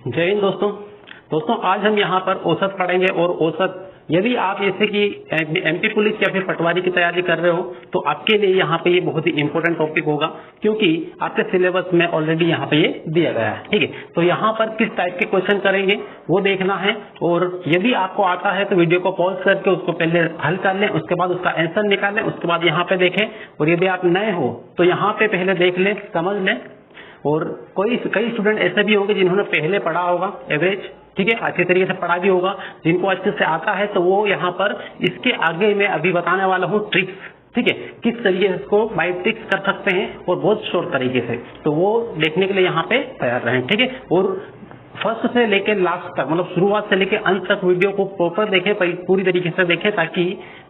जय हिंद दोस्तों आज हम यहाँ पर औसत पढ़ेंगे। और औसत यदि आप जैसे कि एमपी पुलिस या फिर पटवारी की तैयारी कर रहे हो तो आपके लिए यहाँ पे ये बहुत ही इंपॉर्टेंट टॉपिक होगा, क्योंकि आपके सिलेबस में ऑलरेडी यहाँ पे ये दिया गया है। ठीक है, तो यहाँ पर किस टाइप के क्वेश्चन करेंगे वो देखना है। और यदि आपको आता है तो वीडियो को पॉज करके उसको पहले हल कर लें, उसके बाद उसका आंसर निकाल लें, उसके बाद यहाँ पे देखें। और यदि आप नए हो तो यहाँ पे पहले देख लें, समझ लें। और कई स्टूडेंट ऐसे भी होंगे जिन्होंने पहले पढ़ा होगा एवरेज, ठीक है, अच्छे तरीके से पढ़ा भी होगा। जिनको अच्छे से आता है तो वो यहाँ पर इसके आगे मैं अभी बताने वाला हूँ ट्रिक्स, ठीक है, किस तरीके से इसको बाय ट्रिक्स कर सकते हैं और बहुत शॉर्ट तरीके से। तो वो देखने के लिए यहाँ पे तैयार रहें, ठीक है। और फर्स्ट से लेके लास्ट तक, मतलब शुरुआत से लेके अंत तक वीडियो को प्रॉपर देखें, पूरी तरीके से देखें, ताकि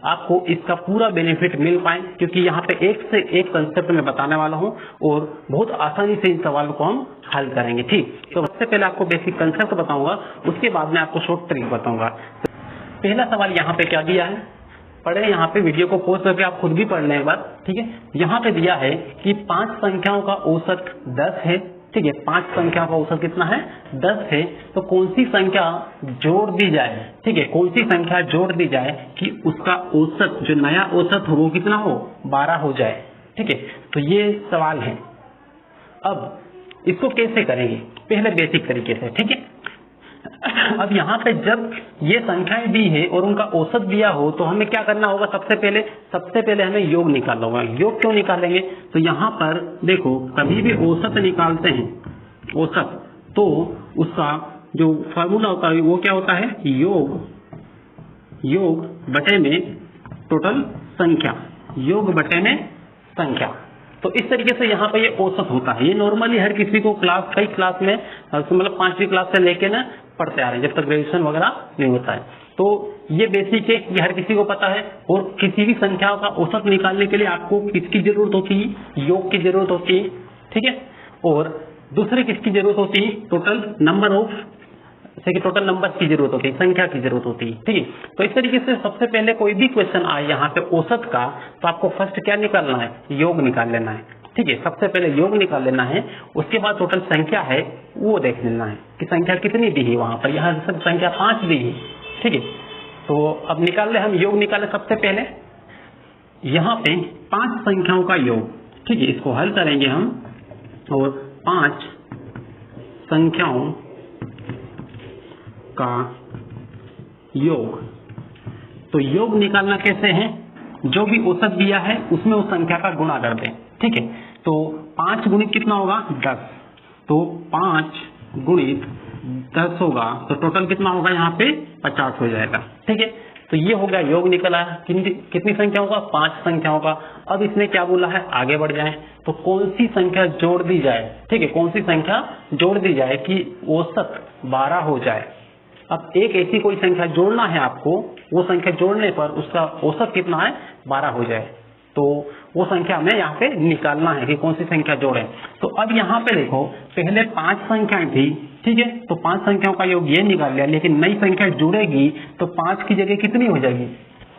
आपको इसका पूरा बेनिफिट मिल पाए। क्योंकि यहाँ पे एक से एक कंसेप्ट मैं बताने वाला हूँ और बहुत आसानी से इन सवालों को हम हल करेंगे। ठीक, तो सबसे पहले आपको बेसिक कंसेप्ट बताऊंगा, उसके बाद में आपको शॉर्ट ट्रिक बताऊंगा। पहला सवाल यहाँ पे क्या दिया है, पढ़े, यहाँ पे वीडियो को पॉज करके आप खुद भी पढ़ लें एक बार, ठीक है। यहाँ पे दिया है कि 5 संख्याओं का औसत 10 है, ठीक है। 5 संख्या का औसत कितना है, 10 है। तो कौन सी संख्या जोड़ दी जाए, ठीक है, कौन सी संख्या जोड़ दी जाए कि उसका औसत, जो नया औसत हो वो कितना हो, 12 हो जाए, ठीक है। तो ये सवाल है। अब इसको कैसे करेंगे, पहले बेसिक तरीके से, ठीक है। अब यहाँ पे जब ये संख्याएं दी है और उनका औसत दिया हो तो हमें क्या करना होगा, सबसे पहले हमें योग निकालना होगा। योग क्यों निकालेंगे, तो यहाँ पर देखो, कभी भी औसत निकालते हैं, औसत, तो उसका जो फार्मूला होता है वो क्या होता है, योग बटे में टोटल संख्या, योग बटे में संख्या। तो इस तरीके से यहाँ पे ये औसत होता है। ये नॉर्मली हर किसी को कई क्लास में, मतलब 5वीं क्लास से लेके ना पढ़ते आ रहे हैं, जब तक ग्रेजुएशन वगैरह नहीं होता है। तो ये बेसिक है, ये हर किसी को पता है। और किसी भी संख्या का औसत निकालने के लिए आपको किसकी जरूरत होती है, योग की जरूरत होती है, ठीक है। और दूसरे किसकी जरूरत होती है, टोटल नंबर की जरूरत होती है, संख्या की जरूरत होती है, ठीक है। तो इस तरीके से सबसे पहले कोई भी क्वेश्चन आए यहाँ पे औसत का, तो आपको फर्स्ट क्या निकालना है, योग निकाल लेना है, ठीक है। सबसे पहले योग निकाल लेना है, उसके बाद टोटल संख्या है वो देख लेना है कि संख्या कितनी दी है वहां पर। यहाँ सब संख्या 5 दी है, ठीक है। तो अब निकाल ले, हम योग निकाले। सबसे पहले यहाँ पे 5 संख्याओं का योग, ठीक है, इसको हल करेंगे हम। और 5 संख्याओं का योग, तो योग निकालना कैसे है, जो भी औसत दिया है उसमें उस संख्या का गुणा कर दें, ठीक है। तो 5 गुणित कितना होगा, 10। तो 5 गुणित 10 होगा तो टोटल कितना होगा, यहाँ पे 50 हो जाएगा, ठीक है। तो ये हो गया, योग निकला है। कितनी संख्याओं का, 5 संख्याओं का। अब इसने क्या बोला है, आगे बढ़ जाए तो कौन सी संख्या जोड़ दी जाए, ठीक है, कौन सी संख्या जोड़ दी जाए कि औसत 12 हो जाए। अब एक ऐसी कोई संख्या जोड़ना है आपको, वो संख्या जोड़ने पर उसका औसत कितना है, 12 हो जाए। तो वो संख्या हमें यहाँ पे निकालना है कि कौन सी संख्या जोड़े। तो अब यहाँ पे देखो, पहले 5 संख्याएं थी, ठीक है, तो 5 संख्याओं का योग ये निकाल लिया। लेकिन नई संख्या जुड़ेगी तो 5 की जगह कितनी हो जाएगी,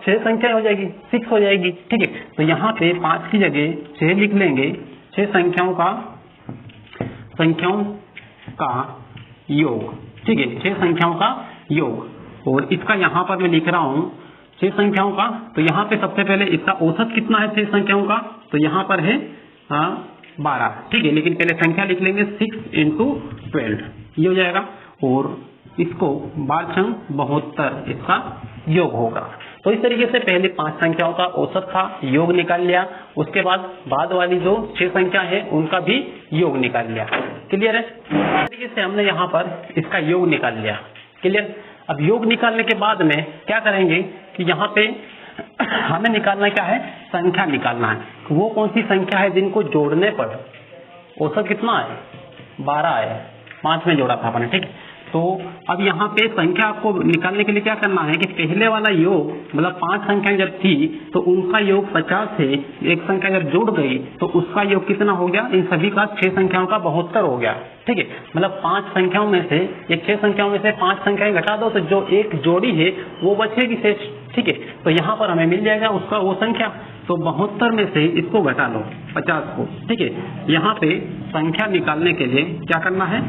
6 संख्या हो जाएगी, 6 हो जाएगी, ठीक है। तो यहाँ पे 5 की जगह 6 लिख लेंगे, 6 संख्याओं का योग, ठीक है, 6 संख्याओं का योग। और इसका यहाँ पर मैं लिख रहा हूँ 6 संख्याओं का। तो यहाँ पे सबसे पहले इसका औसत कितना है 6 संख्याओं का, तो यहाँ पर है 12, ठीक है। लेकिन पहले संख्या लिख लेंगे, 6 × 12, ये हो जाएगा। और इसको 12×72 इसका योग होगा। तो इस तरीके से पहले 5 संख्याओं का औसत था, योग निकाल लिया। उसके बाद वाली जो 6 संख्या है उनका भी योग निकाल लिया। क्लियर है, इस तरीके से हमने यहाँ पर इसका योग निकाल लिया। क्लियर। अब योग निकालने के बाद में क्या करेंगे कि यहाँ पे हमें निकालना क्या है, संख्या निकालना है। वो कौन सी संख्या है जिनको जोड़ने पर औसत कितना है, 12 है, 5 में जोड़ा था अपने, ठीक है। तो अब यहाँ पे संख्या आपको निकालने के लिए क्या करना है कि पहले वाला योग, मतलब 5 संख्याएं जब थी तो उनका योग 50 है, एक संख्या जब जुड़ गई तो उसका योग कितना हो गया, इन सभी का 6 संख्याओं का 72 हो गया, ठीक है। मतलब 5 संख्याओं में से, 6 संख्याओं में से 5 संख्याएं घटा दो तो जो एक जोड़ी है वो बचेगी शेष, ठीक है। तो यहाँ पर हमें मिल जाएगा उसका वो संख्या। तो 72 में से इसको घटा लो 50 को, ठीक है। यहाँ पे संख्या निकालने के लिए क्या करना है,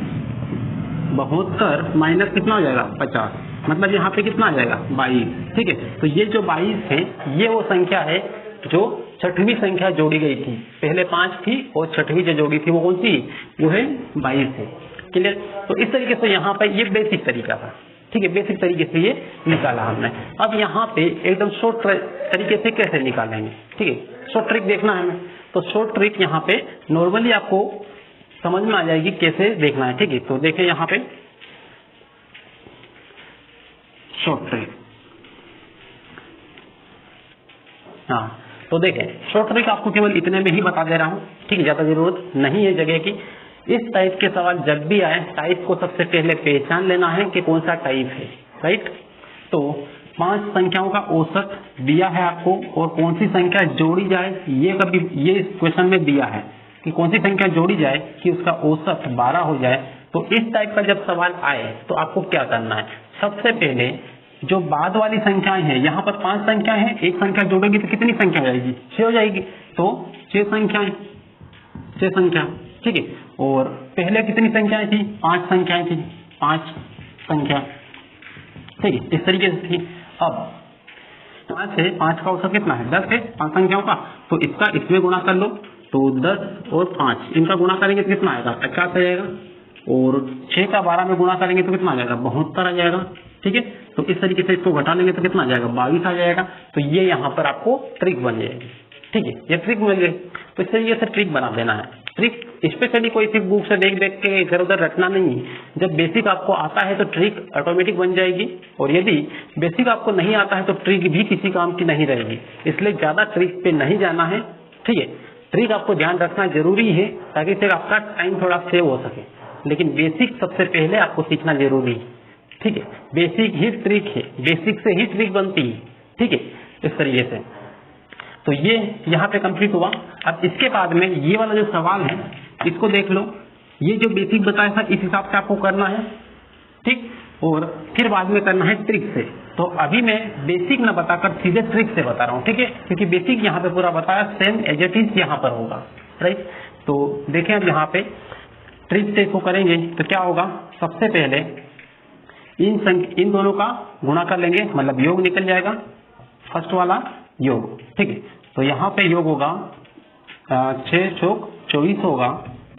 72 माइनस कितना हो जाएगा 50, मतलब यहाँ पे कितना आ जाएगा 22। ठीक है, तो ये जो 22 है ये वो संख्या है जो छठवीं संख्या जोड़ी गई थी। पहले 5 थी और छठवीं जो जोड़ी थी वो कौन सी, वो है 22 है। क्लियर। तो इस तरीके से यहाँ पे ये बेसिक तरीका था। ठीक है, बेसिक तरीके से ये निकाला हमने। अब यहाँ पे एकदम शॉर्ट तरीके से कैसे निकालेंगे। ठीक है, शॉर्ट ट्रिक देखना है हमें। तो शॉर्ट ट्रिक यहाँ पे नॉर्मली आपको समझ में आ जाएगी कैसे देखना है। ठीक है, तो देखिए यहाँ पे शॉर्ट ट्रिक। हाँ, तो देखें शॉर्ट ट्रिक आपको केवल इतने में ही बता दे रहा हूँ। ठीक है, ज्यादा जरूरत नहीं है जगह की। इस टाइप के सवाल जब भी आए, टाइप को सबसे पहले पहचान लेना है कि कौन सा टाइप है। राइट, तो 5 संख्याओं का औसत दिया है आपको और कौन सी संख्या जोड़ी जाए, ये इस क्वेश्चन में दिया है कि कौन सी संख्या जोड़ी जाए कि उसका औसत 12 हो जाए। तो इस टाइप का जब सवाल आए तो आपको क्या करना है, सबसे पहले जो बाद वाली संख्याएं हैं, यहाँ पर 5 संख्याएं हैं, एक संख्या जोड़ेगी तो कितनी संख्या हो जाएगी, 6 हो जाएगी। तो 6 संख्याएं, 6 संख्या। ठीक है, और पहले कितनी संख्याएं थी, 5 संख्याएं थी, 5 संख्या। ठीक है, इस तरीके से थी। अब 5 है, 5 का औसत कितना है, 10 है 5 संख्याओं का, तो इसका इसमें गुणा कर लो। तो 10 और 5 इनका गुणा करेंगे तो कितना आएगा, 50 आ जाएगा। और 6 का 12 में गुणा करेंगे तो कितना आ जाएगा, 72 आ जाएगा। ठीक है, तो इस तरीके से इसको घटा लेंगे तो कितना आ जाएगा, 22 आ जाएगा। तो ये यहाँ पर आपको ट्रिक बन जाएगी। ठीक है, ये ट्रिक मिल गई। तो इस तरीके से ट्रिक बना देना है। ट्रिक स्पेशली कोई सी बुक से देख देख के इधर उधर रटना नहीं है। जब बेसिक आपको आता है तो ट्रिक ऑटोमेटिक बन जाएगी, और यदि बेसिक आपको नहीं आता है तो ट्रिक भी किसी काम की नहीं रहेगी। इसलिए ज्यादा ट्रिक पे नहीं जाना है। ठीक है, ट्रिक आपको ध्यान रखना जरूरी है ताकि फिर आपका टाइम थोड़ा सेव हो सके, लेकिन बेसिक सबसे पहले आपको सीखना जरूरी है। ठीक है, बेसिक ही ट्रिक है, बेसिक से ही ट्रिक बनती है। ठीक है, इस तरीके से। तो ये यहाँ पे कंप्लीट हुआ। अब इसके बाद में ये वाला जो सवाल है इसको देख लो। ये जो बेसिक बताया था इस हिसाब से आपको करना है। ठीक, और फिर बाद में करना है ट्रिक से। तो अभी मैं बेसिक ना बताकर सीधे ट्रिक से बता रहा हूँ। ठीक है, क्योंकि बेसिक यहाँ पे पूरा बताया, सेम एज इट इज यहाँ पर होगा। राइट, तो देखें अब यहाँ पे ट्रिक से इसको करेंगे तो क्या होगा, सबसे पहले इन दोनों का गुणा कर लेंगे, मतलब योग निकल जाएगा, फर्स्ट वाला योग। ठीक है, तो यहाँ पे योग होगा 6 चौक 24 होगा।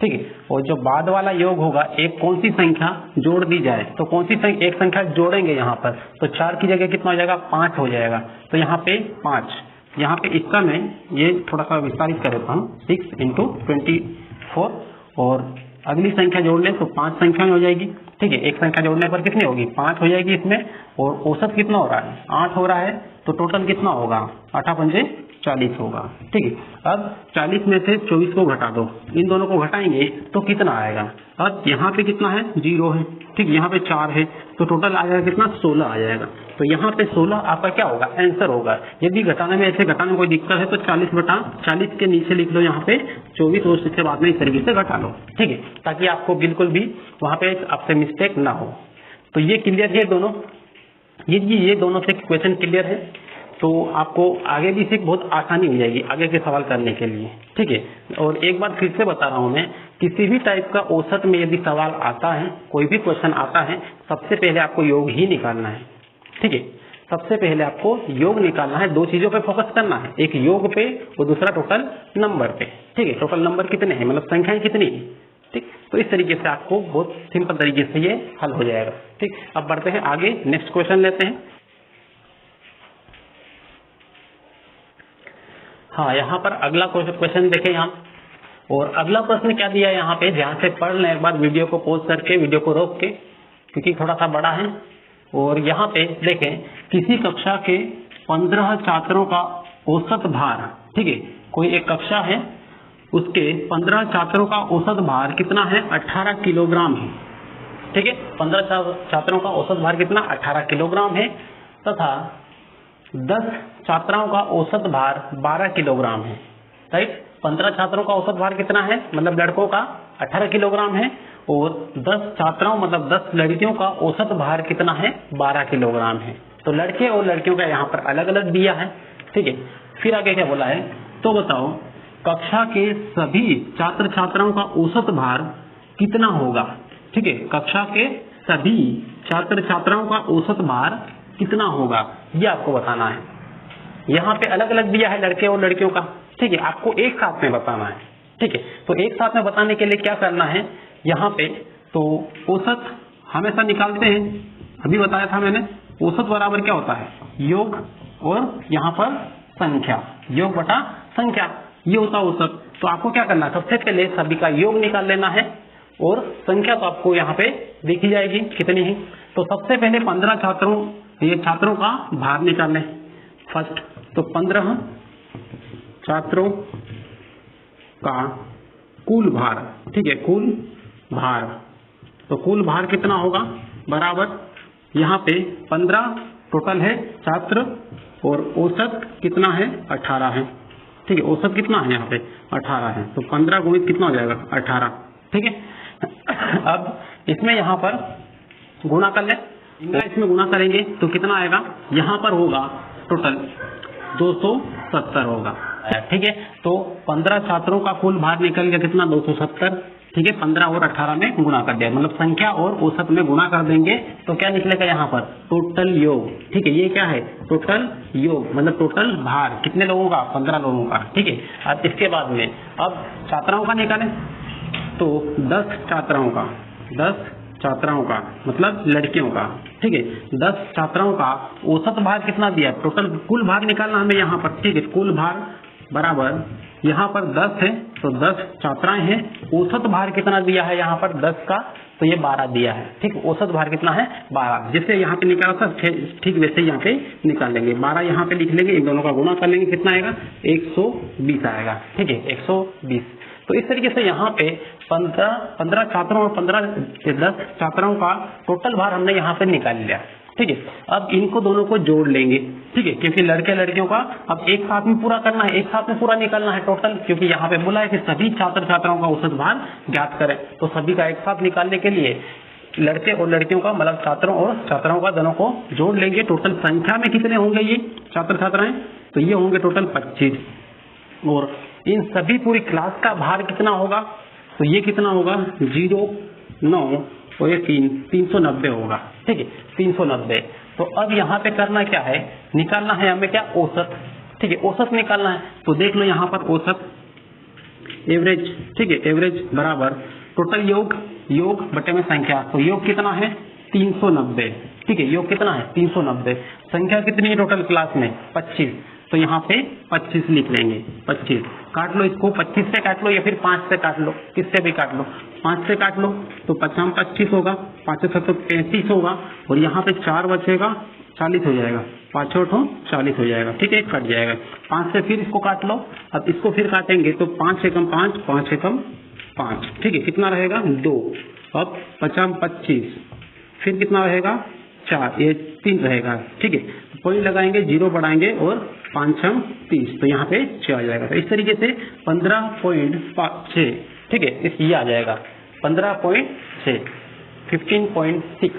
ठीक है, और जो बाद वाला योग होगा, एक कौन सी संख्या जोड़ दी जाए, तो कौन सी संख्या, एक संख्या जोड़ेंगे यहाँ पर, तो 4 की जगह कितना हो जाएगा, 5 हो जाएगा। तो यहाँ पे 5, यहाँ पे इसका मैं ये थोड़ा सा विस्तारित कर देता हूँ, 6 × 24, और अगली संख्या जोड़ लें तो 5 संख्या हो जाएगी। ठीक है, एक संख्या जोड़ने पर कितनी होगी, 5 हो जाएगी इसमें, और औसत कितना हो रहा है, 8 हो रहा है। तो टोटल कितना होगा, 8 पंजे 40 होगा। ठीक है, अब 40 में से 24 को घटा दो, इन दोनों को घटाएंगे तो कितना आएगा। अब यहाँ पे कितना है, 0 है। ठीक, यहाँ पे 4 है, तो टोटल आ जाएगा कितना, 16 आ जाएगा। तो यहाँ पे 16 आपका क्या होगा, आंसर होगा। यदि घटाने में ऐसे घटाने में कोई दिक्कत है तो 40/40 के नीचे लिख लो यहाँ पे 24, और इसके बाद में इस तरीके से घटा लो। ठीक है, ताकि आपको बिल्कुल भी वहाँ पे आपसे मिस्टेक ना हो। तो ये क्लियर है दोनों, ये दोनों से क्वेश्चन क्लियर है। तो आपको आगे भी सीख बहुत आसानी हो जाएगी आगे के सवाल करने के लिए। ठीक है, और एक बार फिर से बता रहा हूं मैं, किसी भी टाइप का औसत में यदि सवाल आता है, कोई भी क्वेश्चन आता है, सबसे पहले आपको योग ही निकालना है। ठीक है, सबसे पहले आपको योग निकालना है, 2 चीजों पे फोकस करना है, एक योग पे और दूसरा टोटल नंबर पे। ठीक है, टोटल नंबर कितने हैं, मतलब संख्याएं कितनी है। ठीक, तो इस तरीके से आपको बहुत सिंपल तरीके से ये हल हो जाएगा। ठीक, अब बढ़ते हैं आगे, नेक्स्ट क्वेश्चन लेते हैं। हाँ, यहाँ पर अगला क्वेश्चन देखें यहाँ, और अगला प्रश्न क्या दिया है यहाँ पे, ध्यान से पढ़ लें एक बार, वीडियो को पॉज करके, वीडियो को रोक के, क्योंकि थोड़ा सा बड़ा है। और यहाँ पे देखें, किसी कक्षा के 15 छात्रों का औसत भार। ठीक है, कोई एक कक्षा है, उसके 15 छात्रों का औसत भार कितना है, 18 किलोग्राम है। ठीक है, 15 छात्रों का औसत भार कितना, 18 किलोग्राम है, तथा 10 छात्राओं का औसत भार 12 किलोग्राम है। राइट, 15 छात्रों का औसत भार कितना है, मतलब लड़कों का 18 किलोग्राम है, और 10 छात्राओं मतलब 10 लड़कियों का औसत भार कितना है, 12 किलोग्राम है। तो लड़के और लड़कियों का यहाँ पर अलग अलग दिया है। ठीक है, फिर आगे क्या बोला है, तो बताओ कक्षा के सभी छात्र छात्राओं का औसत भार कितना होगा। ठीक है, कक्षा के सभी छात्र छात्राओं का औसत भार कितना होगा, ये आपको बताना है। यहाँ पे अलग अलग दिया है लड़के और लड़कियों का, ठीक है, आपको एक साथ में बताना है, ठीक है। तो एक साथ में बताने के लिए क्या करना है, यहाँ पे तो औसत हमेशा निकालते हैं, अभी बताया था मैंने, औसत बराबर क्या होता है, योग और यहाँ पर संख्या, योग बटा संख्या, ये होता है औसत। तो आपको क्या करना है, सबसे पहले सभी का योग निकाल लेना है और संख्या तो आपको यहाँ पे देखी जाएगी कितनी है। तो सबसे पहले 15 छात्रों का भार निकालने फर्स्ट, तो 15 छात्रों का कुल भार, ठीक है, कुल भार, तो कुल भार कितना होगा बराबर, यहाँ पे 15 टोटल है छात्र और औसत कितना है 18 है, ठीक है, औसत कितना है यहाँ पे 18 है, तो 15 गुणित कितना हो जाएगा 18, ठीक है। अब इसमें यहाँ पर गुणा कर ले, इसमें गुणा करेंगे तो कितना आएगा, यहाँ पर होगा टोटल 270 होगा, ठीक है। तो 15 छात्रों का कुल भार निकल गया कितना 270, ठीक है, 15 और 18 में गुणा कर दिया, मतलब संख्या और औसत में गुणा कर देंगे तो क्या निकलेगा यहाँ पर टोटल योग, ठीक है, ये क्या है टोटल योग, मतलब टोटल भार कितने लोगों का 15 लोगों का, ठीक है। अब इसके बाद में अब छात्राओं का निकालें, तो 10 छात्राओं का मतलब लड़कियों का, ठीक है, 10 छात्राओं का औसत भार कितना दिया, टोटल कुल भार निकालना हमें यहाँ पर, ठीक है, कुल भार बराबर यहाँ पर 10 है तो 10 छात्राएं हैं, औसत भार कितना दिया है यहाँ पर 10 का, तो ये 12 दिया है, ठीक, औसत भार कितना है 12, जिससे यहाँ पे निकाला था ठीक वैसे यहाँ पे निकाल लेंगे, 12 यहाँ पे लिख लेंगे, इन दोनों का गुणा कर लेंगे, कितना आएगा 120 आएगा, ठीक है, 120। तो इस तरीके से यहाँ पे 15 छात्रों और 10 छात्राओं का टोटल भार हमने यहाँ पे निकाल लिया, ठीक है। अब इनको दोनों को जोड़ लेंगे, ठीक है, क्योंकि लड़के लड़कियों का अब एक साथ में पूरा करना है, एक साथ में पूरा निकालना है टोटल, क्योंकि यहाँ पे बोला है कि सभी छात्र छात्राओं का औसत भार ज्ञात करें, तो सभी का एक साथ निकालने के लिए लड़के और लड़कियों का मतलब छात्रों और छात्राओं का दोनों को जोड़ लेंगे। टोटल संख्या में कितने होंगे ये छात्र छात्राएं, तो ये होंगे टोटल 25, और इन सभी पूरी क्लास का भार कितना होगा, तो ये कितना होगा 0, 9 और ये 390 होगा, ठीक है, 390। तो अब यहाँ पे करना क्या है, निकालना है हमें क्या औसत, ठीक है, औसत निकालना है। तो देख लो यहाँ पर औसत एवरेज, ठीक है, एवरेज बराबर टोटल योग बटे में संख्या, तो योग कितना है 390, ठीक है, योग कितना है 390, संख्या कितनी है टोटल क्लास में 25, तो यहाँ पे 25 लिख लेंगे, 25 काट लो, इसको 25 से काट लो या फिर 5 से काट लो, किससे भी काट लो, 5 से काट लो तो 5 25 होगा, 5 से 35 होगा, और यहाँ पे 4 बचेगा 40 हो जाएगा, 5 8 40 हो जाएगा, ठीक है, कट जाएगा। 5 से फिर इसको काट लो, अब इसको फिर काटेंगे तो 5 एकम 5, 5 एकम 5, ठीक है, कितना रहेगा 2, अब 5 25, फिर कितना रहेगा 4, ये 3 रहेगा, ठीक है, पॉइंट लगाएंगे, 0 बढ़ाएंगे और 5 6 30, तो यहाँ पे 6 आ जाएगा। तो इस तरीके से 15.6, ठीक है, ये आ जाएगा 15.6, 15.6,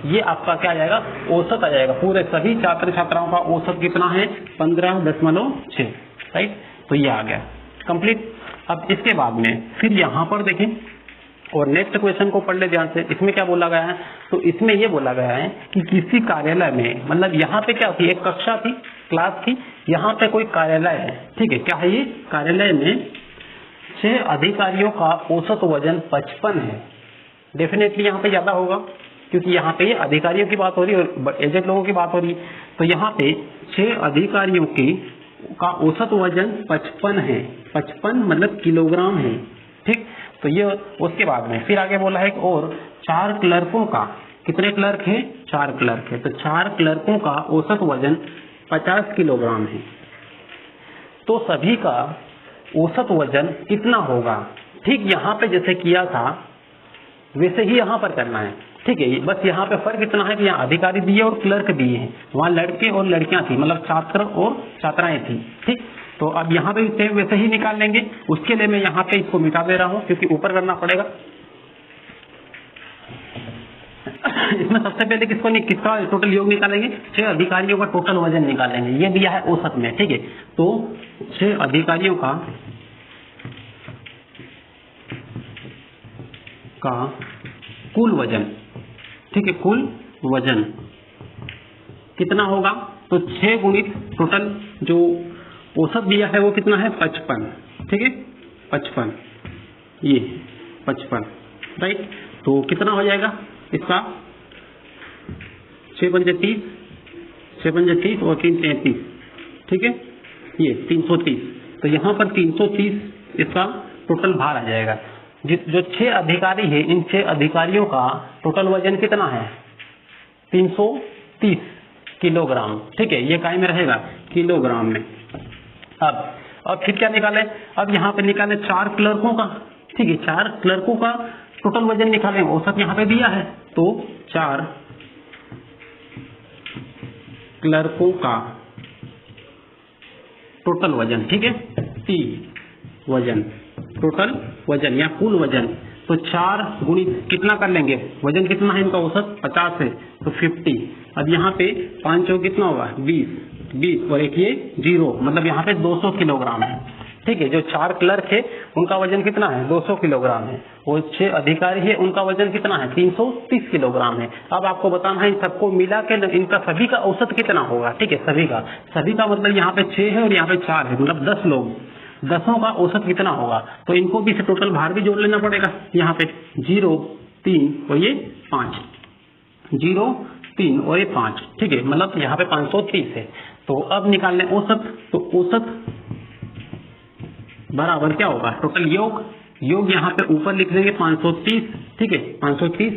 ये आपका क्या आ जाएगा औसत आ जाएगा, पूरे सभी छात्र छात्राओं का औसत कितना है 15.6, राइट, तो ये आ गया कंप्लीट। अब इसके बाद में फिर यहाँ पर देखें और नेक्स्ट क्वेश्चन को पढ़ ले ध्यान से, इसमें क्या बोला गया है, तो इसमें ये बोला गया है कि किसी कार्यालय में, मतलब यहाँ पे क्या थी, एक कक्षा थी, क्लास थी, यहाँ पे कोई कार्यालय है, ठीक है, क्या है ये कार्यालय में 6 अधिकारियों का औसत वजन 55 है, डेफिनेटली यहाँ पे ज्यादा होगा क्योंकि यहाँ पे अधिकारियों की बात हो रही है और एजेड लोगों की बात हो रही है, तो यहाँ पे 6 अधिकारियों का औसत वजन 55 है, 55 मतलब किलोग्राम है, ठीक, तो ये उसके बाद में फिर आगे बोला है कि और 4 क्लर्कों का, कितने क्लर्क हैं 4 क्लर्क है, तो 4 क्लर्कों का औसत वजन 50 किलोग्राम है, तो सभी का औसत वजन कितना होगा, ठीक यहाँ पे जैसे किया था वैसे ही यहाँ पर करना है, ठीक है, बस यहाँ पे फर्क इतना है कि यहाँ अधिकारी दिए और क्लर्क दिए हैं, वहाँ लड़के और लड़कियां थी, मतलब छात्र और छात्राएं थी, ठीक, तो अब यहाँ पे सेम वैसे ही निकाल लेंगे। उसके लिए मैं यहाँ पे इसको मिटा दे रहा हूँ क्योंकि ऊपर करना पड़ेगा। इसमें सबसे पहले किसका टोटल योग निकालेंगे, 6 अधिकारियों का टोटल वजन निकालेंगे, ये दिया है औसत में, ठीक है, तो 6 अधिकारियों का कुल वजन, ठीक है, कुल वजन कितना होगा, तो 6 गुणित टोटल जो औसत दिया है वो कितना है 55, ठीक है 55, ये 55, राइट। तो कितना हो जाएगा इसका 6 पंजे 30, 6 पंजे 30 और 3 33, ठीक है, ये 330। तो यहाँ पर 330 इसका टोटल भार आ जाएगा। जो 6 अधिकारी है, इन 6 अधिकारियों का टोटल वजन कितना है 330 किलोग्राम, ठीक है, ये काय में रहेगा किलोग्राम में। अब फिर क्या निकाले, अब यहाँ पे निकाले 4 क्लर्कों का, ठीक है, 4 क्लर्कों का टोटल वजन निकालें, औसत यहाँ पे दिया है, तो 4 क्लर्कों का टोटल वजन, ठीक है, टी वजन, टोटल वजन या कुल वजन, तो 4 गुणित कितना कर लेंगे, वजन कितना है इनका औसत 50 है, तो 50। अब यहाँ पे 5 चौक कितना होगा 20 और एक ये 0, मतलब यहाँ पे 200 किलोग्राम है, ठीक है। जो 4 क्लर्क है उनका वजन कितना है 200 किलोग्राम है, और 6 अधिकारी है उनका वजन कितना है 330 किलोग्राम है। अब आपको बताना है इन सबको मिला के इनका सभी का औसत कितना होगा, ठीक है, सभी का मतलब यहाँ पे 6 है और यहाँ पे 4 है, मतलब 10 लोग, 10 का औसत कितना होगा, तो इनको भी से टोटल भार भी जोड़ लेना पड़ेगा। यहाँ पे 0 3 और ये 5, 0 3 और ये 5, ठीक है, मतलब यहाँ पे 530 है। तो अब निकालने औसत, तो औसत बराबर क्या होगा टोटल योग यहाँ पे ऊपर लिख लेंगे 530, ठीक है, 530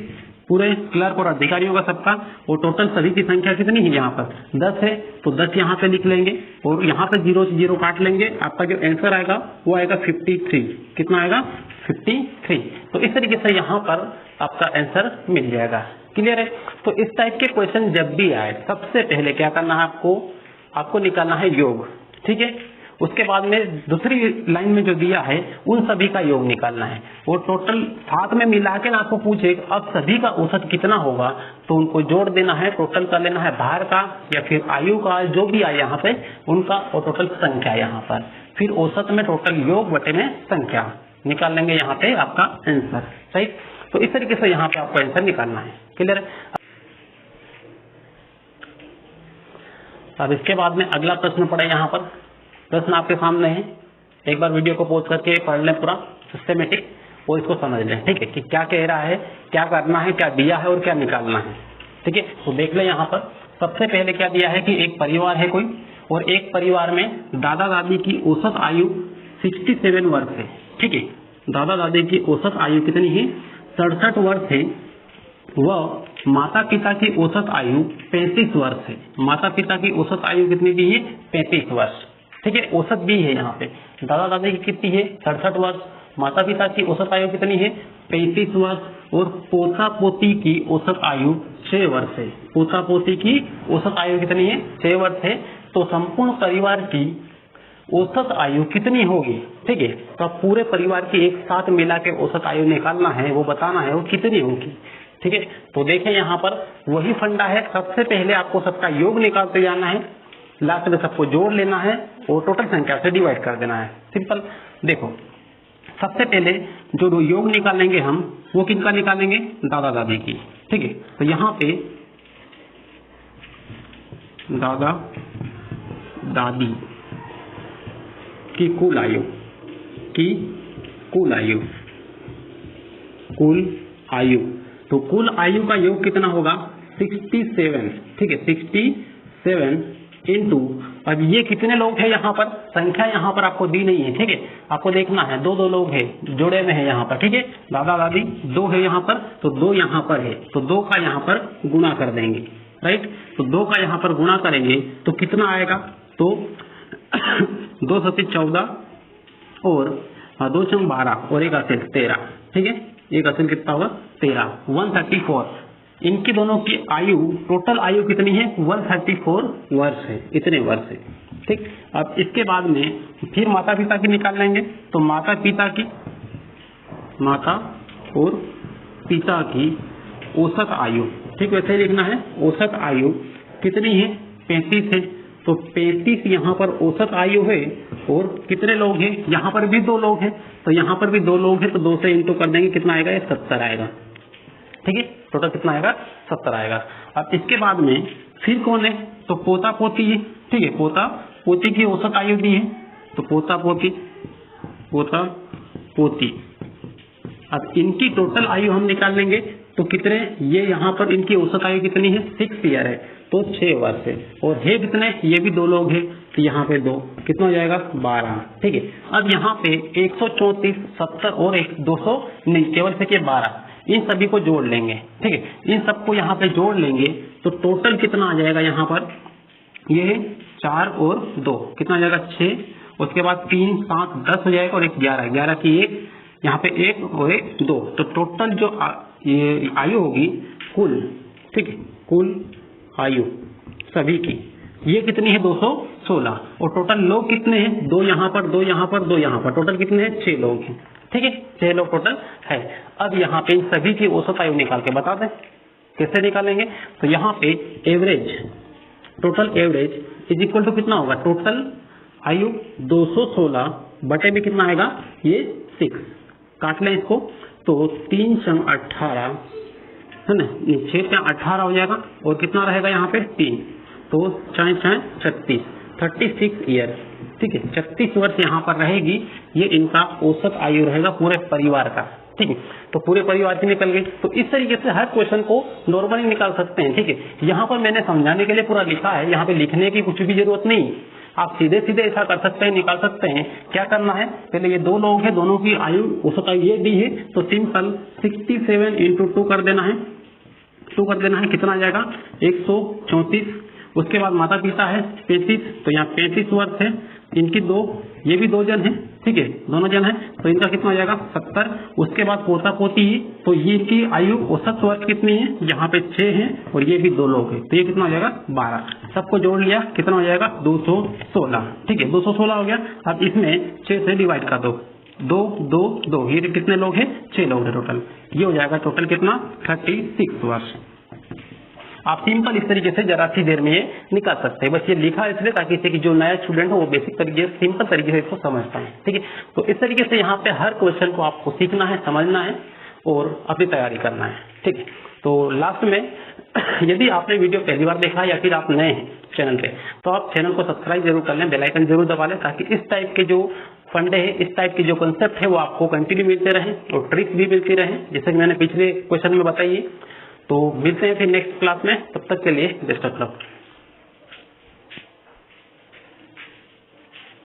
पूरे क्लर्क और अधिकारियों का सबका, और टोटल सभी की संख्या कितनी है यहाँ पर 10 है, तो 10 यहाँ पे लिख लेंगे और यहाँ पे 0 से 0 काट लेंगे, आपका जो आंसर आएगा वो आएगा 53। कितना आएगा 53। तो इस तरीके से यहाँ पर आपका आंसर मिल जाएगा। क्लियर है। तो इस टाइप के क्वेश्चन जब भी आए सबसे पहले क्या करना है, आपको निकालना है योग, ठीक है। उसके बाद में दूसरी लाइन में जो दिया है उन सभी का योग निकालना है, और टोटल साथ में मिला के आपको पूछे अब सभी का औसत कितना होगा, तो उनको जोड़ देना है, टोटल कर लेना है भार का या फिर आयु का, जो भी आए यहाँ पे उनका, और टोटल संख्या यहाँ पर, फिर औसत में टोटल योग बटे में संख्या निकाल लेंगे, यहाँ पे आपका आंसर, सही। तो इस तरीके से यहाँ पे आपको आंसर निकालना है। क्लियर। अब इसके बाद में अगला प्रश्न पड़े, यहाँ पर प्रश्न आपके सामने है, एक बार वीडियो को पॉज करके पढ़ लें पूरा सिस्टमेटिक और इसको समझ लें, ठीक है, कि क्या कह रहा है, क्या करना है, क्या दिया है और क्या निकालना है, ठीक है। तो देख लें यहाँ पर सबसे पहले क्या दिया है कि एक परिवार है कोई, और एक परिवार में दादा दादी की औसत आयु 67 वर्ष है, ठीक है। दादा दादी की औसत आयु कितनी है 67 वर्ष है, वह माता पिता की औसत आयु 35 वर्ष है। माता पिता की औसत आयु कितनी दी है 35 वर्ष, ठीक है, औसत भी है यहाँ पे। दादा दादी की कितनी है 67 वर्ष, माता पिता की औसत आयु कितनी है 35 वर्ष, और पोता पोती की औसत आयु 6 वर्ष है। पोता पोती की औसत आयु कितनी है 6 वर्ष है। तो संपूर्ण परिवार की औसत आयु कितनी होगी, ठीक है। तो पूरे परिवार की एक साथ मिला के औसत आयु निकालना है, वो बताना है वो कितनी होगी, ठीक है। तो देखें यहाँ पर वही फंडा है, सबसे पहले आपको सबका योग निकालते जाना है, लास्ट में सबको जोड़ लेना है और टोटल संख्या से डिवाइड कर देना है, सिंपल। देखो सबसे पहले जो योग निकालेंगे हम, वो किनका निकालेंगे दादा दादी की, ठीक है। तो यहाँ पे दादा दादी की कुल आयु, तो कुल आयु का योग कितना होगा 67, ठीक है, 67 इंटू, अब ये कितने लोग हैं यहाँ पर, संख्या यहाँ पर आपको दी नहीं है, ठीक है, आपको देखना है 2 लोग हैं जोड़े में है यहाँ पर, ठीक है, दादा दादी 2 है यहाँ पर, तो 2 यहाँ पर है, तो 2 का यहाँ पर गुणा कर देंगे, राइट। तो 2 का यहाँ पर गुणा करेंगे तो कितना आएगा, तो 2 सती 14 और 2 चम 12 और 1 असिल 13, ठीक है, 1 असिल कितना होगा 13, 134। इनकी दोनों की आयु, टोटल आयु कितनी है 134 वर्ष है, इतने वर्ष है, ठीक। अब इसके बाद में फिर माता पिता की निकाल लेंगे, तो माता और पिता की औसत आयु, ठीक, वैसे ही लिखना है, औसत आयु कितनी है 35 है, तो 35 यहाँ पर औसत आयु है, और कितने लोग हैं, यहाँ पर भी 2 लोग हैं, तो यहाँ पर भी 2 लोग हैं, तो 2 से इंटू कर देंगे, कितना आएगा 70 आएगा, ठीक है, टोटल कितना आएगा 70 आएगा। अब इसके बाद में फिर कौन है, तो पोता पोती है, ठीक है, पोता पोती की औसत आयु दी है, तो पोता पोती अब इनकी टोटल आयु हम निकाल लेंगे, तो कितने, ये यहाँ पर इनकी औसत आयु कितनी है 6 ईयर है, तो 6 वर्ष है, और है कितने, ये भी 2 लोग हैं, तो यहाँ पे 2 कितना हो जाएगा 12, ठीक है। अब यहाँ पे 134, 70 और 200 नहीं, केवल से 12, इन सभी को जोड़ लेंगे, ठीक है, इन सबको यहाँ पे जोड़ लेंगे, तो टोटल कितना आ जाएगा यहाँ पर, ये 4 और 2 कितना आ जाएगा 6, उसके बाद 3, 7, 10 हो जाएगा, और एक 11 की एक, यहाँ पे 1 और 1 2, तो टोटल जो ये आयु होगी कुल, ठीक है, कुल आयु सभी की ये कितनी है 216, और टोटल लोग कितने हैं, 2 यहाँ पर, 2 यहाँ पर, 2 यहाँ पर, टोटल कितने हैं 6 लोग हैं, ठीक है, 6 लोग टोटल है। अब यहाँ पे इन सभी की औसत आयु निकाल के बता दें कैसे निकालेंगे, तो यहाँ पे average, total average is equal to कितना होगा, टोटल आयु 216 बटे में कितना आएगा, ये 6, काट लें इसको, तो 3 × 18 है ना, 6 × 18 हो जाएगा, और कितना रहेगा यहाँ पे 3, तो 4 × 36, 36 ईयर, ठीक है, 36 वर्ष यहाँ पर रहेगी, ये इनका औसत आयु रहेगा पूरे परिवार का, ठीक है, तो पूरे परिवार की निकल गई। तो इस तरीके से हर क्वेश्चन को नॉर्मली निकाल सकते हैं, ठीक है। यहाँ पर मैंने समझाने के लिए पूरा लिखा है, यहाँ पे लिखने की कुछ भी जरूरत नहीं, आप सीधे सीधे ऐसा कर सकते हैं, निकाल सकते हैं। क्या करना है, पहले ये 2 लोग हैं, दोनों की आयु औसत आयु ये दी है, तो सिंपल 67 × 2 कर देना है, 2 कर देना है, कितना आ जाएगा 134, उसके बाद माता पिता है 35, तो यहाँ 35 वर्ष है, इनकी 2, ये भी 2 जन है, ठीक है, दोनों जन है, तो इनका कितना हो जाएगा 70, उसके बाद पोता पोती है, तो ये इनकी आयु औसत वर्ष कितनी है, यहाँ पे 6 है, और ये भी 2 लोग है, तो ये कितना हो जाएगा 12, सबको जोड़ लिया, कितना हो जाएगा 216, ठीक है, 216 हो गया। अब इसमें 6 से डिवाइड कर दो, 2 2 2, ये कितने लोग हैं 6 लोग है टोटल, ये हो जाएगा टोटल कितना 36 वर्ष। आप सिंपल इस तरीके से जरा सी देर में ये निकाल सकते हैं, बस ये लिखा इसलिए ताकि कि जो नया स्टूडेंट हो वो बेसिक तरीके से सिंपल तरीके से इसको समझ पाए, ठीक है। तो इस तरीके से यहाँ पे हर क्वेश्चन को आपको सीखना है, समझना है और अपनी तैयारी करना है, ठीक है। तो लास्ट में यदि आपने वीडियो पहली बार देखा या फिर आप नए हैं चैनल पे, तो आप चैनल को सब्सक्राइब जरूर कर लें, बेल आइकन जरूर दबा लें, ताकि इस टाइप के जो फंडे है, इस टाइप के जो कंसेप्ट है वो आपको कंटिन्यू मिलते रहें और ट्रिक्स भी मिलती रहें, जैसे कि मैंने पिछले क्वेश्चन में बताई है। तो मिलते हैं फिर नेक्स्ट क्लास में, तब तक के लिए बेस्ट ऑफ लक।